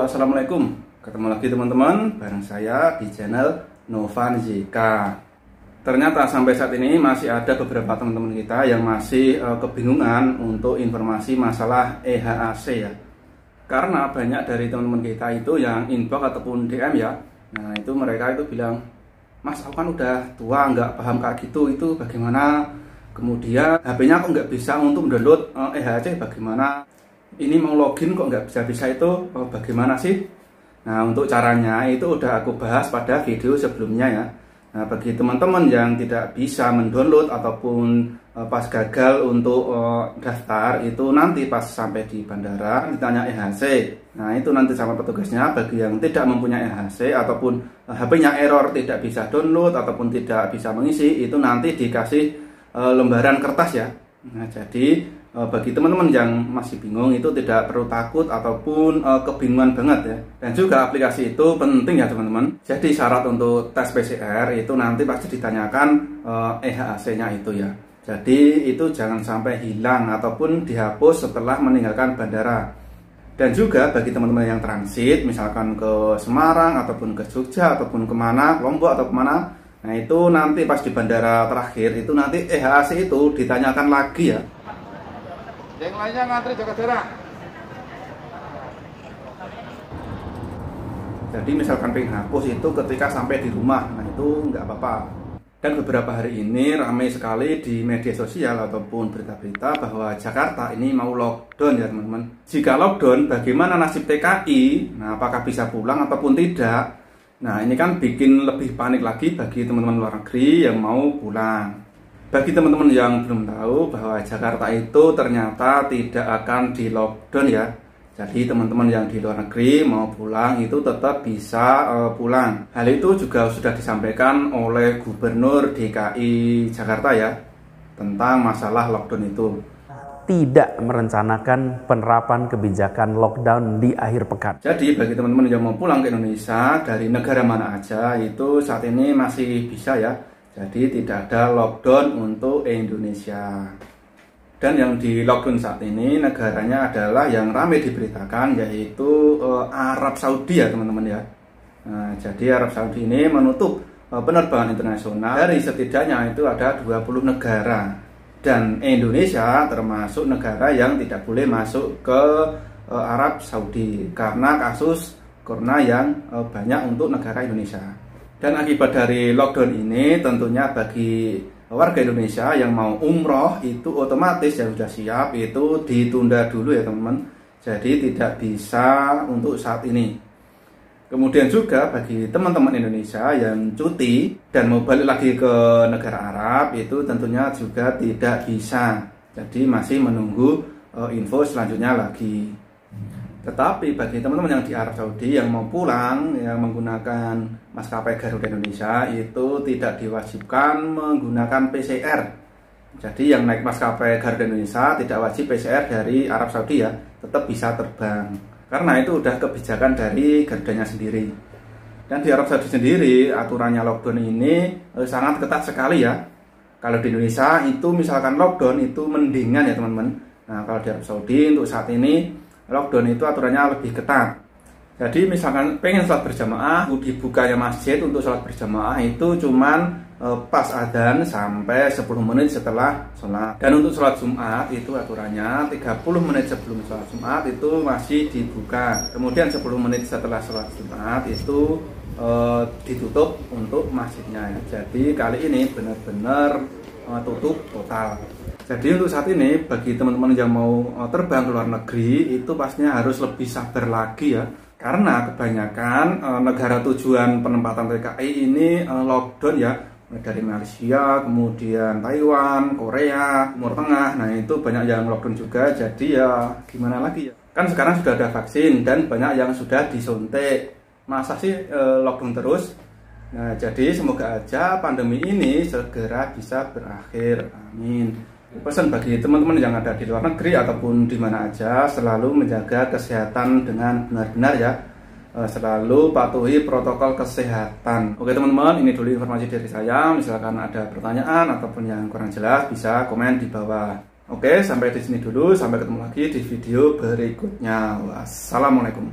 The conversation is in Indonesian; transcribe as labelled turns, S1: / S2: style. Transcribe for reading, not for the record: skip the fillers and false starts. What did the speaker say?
S1: Halo, assalamualaikum. Ketemu lagi teman-teman, bareng saya di channel Novan JK. Ternyata sampai saat ini masih ada beberapa teman-teman kita yang masih kebingungan untuk informasi masalah EHAC ya. Karena banyak dari teman-teman kita itu yang inbox ataupun DM ya. Nah itu mereka itu bilang, Mas aku kan udah tua nggak paham kayak gitu, itu bagaimana? Kemudian HP-nya kok nggak bisa untuk mendownload EHAC, bagaimana? Ini mau login kok nggak bisa-bisa, itu bagaimana sih? Nah untuk caranya itu udah aku bahas pada video sebelumnya ya. Nah bagi teman-teman yang tidak bisa mendownload ataupun pas gagal untuk daftar, itu nanti pas sampai di bandara ditanya EHAC. Nah itu nanti sama petugasnya. Bagi yang tidak mempunyai EHAC ataupun HP-nya error, tidak bisa download ataupun tidak bisa mengisi, itu nanti dikasih lembaran kertas ya. Nah jadi bagi teman-teman yang masih bingung itu tidak perlu takut ataupun kebingungan banget ya. Dan juga aplikasi itu penting ya teman-teman. Jadi syarat untuk tes PCR itu nanti pasti ditanyakan EHAC-nya itu ya. Jadi itu jangan sampai hilang ataupun dihapus setelah meninggalkan bandara. Dan juga bagi teman-teman yang transit misalkan ke Semarang ataupun ke Jogja ataupun kemana, Lombok atau kemana, nah itu nanti pas di bandara terakhir itu nanti EHAC itu ditanyakan lagi ya.
S2: Yang lainnya ngantri jaga jarak.
S1: Jadi misalkan pengen hapus itu ketika sampai di rumah, nah itu nggak apa-apa. Dan beberapa hari ini ramai sekali di media sosial ataupun berita-berita bahwa Jakarta ini mau lockdown ya teman-teman. Jika lockdown, bagaimana nasib TKI? Nah apakah bisa pulang ataupun tidak? Nah ini kan bikin lebih panik lagi bagi teman-teman luar negeri yang mau pulang. Bagi teman-teman yang belum tahu bahwa Jakarta itu ternyata tidak akan di lockdown ya. Jadi teman-teman yang di luar negeri mau pulang itu tetap bisa pulang. Hal itu juga sudah disampaikan oleh Gubernur DKI Jakarta ya, tentang masalah lockdown itu.
S3: Tidak merencanakan penerapan kebijakan lockdown di akhir pekan.
S1: Jadi bagi teman-teman yang mau pulang ke Indonesia dari negara mana aja itu saat ini masih bisa ya. Jadi tidak ada lockdown untuk Indonesia. Dan yang di lockdown saat ini negaranya adalah yang ramai diberitakan, yaitu Arab Saudi ya teman-teman ya. Nah, jadi Arab Saudi ini menutup penerbangan internasional dari setidaknya itu ada 20 negara. Dan Indonesia termasuk negara yang tidak boleh masuk ke Arab Saudi karena kasus corona yang banyak untuk negara Indonesia. Dan akibat dari lockdown ini tentunya bagi warga Indonesia yang mau umroh itu otomatis yang sudah siap itu ditunda dulu ya teman-teman. Jadi tidak bisa untuk saat ini. Kemudian juga bagi teman-teman Indonesia yang cuti dan mau balik lagi ke negara Arab itu tentunya juga tidak bisa. Jadi masih menunggu info selanjutnya lagi. Tetapi bagi teman-teman yang di Arab Saudi yang mau pulang yang menggunakan maskapai Garuda Indonesia itu tidak diwajibkan menggunakan PCR. Jadi yang naik maskapai Garuda Indonesia tidak wajib PCR dari Arab Saudi ya, tetap bisa terbang. Karena itu udah kebijakan dari Garudanya sendiri. Dan di Arab Saudi sendiri aturannya lockdown ini sangat ketat sekali ya. Kalau di Indonesia itu misalkan lockdown itu mendingan ya teman-teman. Nah kalau di Arab Saudi untuk saat ini lockdown itu aturannya lebih ketat. Jadi misalkan pengen sholat berjamaah, dibukanya masjid untuk sholat berjamaah itu cuman pas adzan sampai 10 menit setelah sholat. Dan untuk sholat Jumat itu aturannya 30 menit sebelum sholat Jumat itu masih dibuka. Kemudian 10 menit setelah sholat Jumat itu ditutup untuk masjidnya. Jadi kali ini benar-benar tutup total. Jadi untuk saat ini bagi teman-teman yang mau terbang ke luar negeri itu pastinya harus lebih sabar lagi ya. Karena kebanyakan negara tujuan penempatan TKI ini lockdown ya. Dari Malaysia, kemudian Taiwan, Korea, Timur Tengah. Nah itu banyak yang lockdown juga. Jadi ya gimana lagi ya. Kan sekarang sudah ada vaksin dan banyak yang sudah disuntik. Masa sih lockdown terus? Nah jadi semoga aja pandemi ini segera bisa berakhir. Amin. Pesan bagi teman-teman yang ada di luar negeri ataupun di mana aja, selalu menjaga kesehatan dengan benar-benar ya. Selalu patuhi protokol kesehatan. Oke teman-teman, ini dulu informasi dari saya. Misalkan ada pertanyaan ataupun yang kurang jelas bisa komen di bawah. Oke, sampai di sini dulu. Sampai ketemu lagi di video berikutnya. Wassalamualaikum.